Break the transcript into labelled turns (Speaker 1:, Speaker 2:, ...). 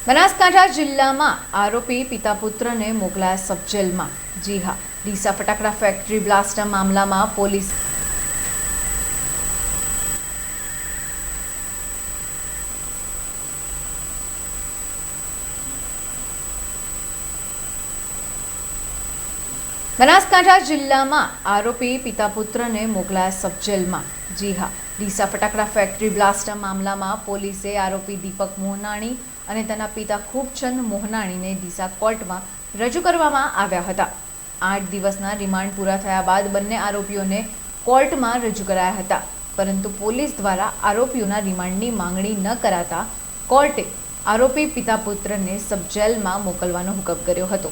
Speaker 1: બનાસકાંઠા જિલ્લામાં આરોપી પિતા પુત્રને મોકલાયા સબજેલમાં। જી હા, ડીસા ફટાકડા ફેક્ટરી બ્લાસ્ટ મામલામાં પોલીસ બનાસકાંઠા જિલ્લામાં આરોપી પિતા પુત્રને મોકલાયા સબજેલમાં। જી હા, ડીસા ફટાકડા ફેક્ટરી બ્લાસ્ટ મામલામાં પોલીસે આરોપી દીપક મોહનાણી અને તેના પિતા ખૂબચંદ મોહનાણીને ડીસા કોર્ટમાં રજૂ કરવામાં આવ્યા હતા। 8 દિવસના રિમાન્ડ પૂરા થયા બાદ બંને આરોપીઓને કોર્ટમાં રજૂ કરાયા હતા, પરંતુ પોલીસ દ્વારા આરોપીઓના રિમાન્ડની માંગણી ન કરાતા કોર્ટે આરોપી પિતા પુત્રને સબજેલમાં મોકલવાનો હુકમ કર્યો હતો।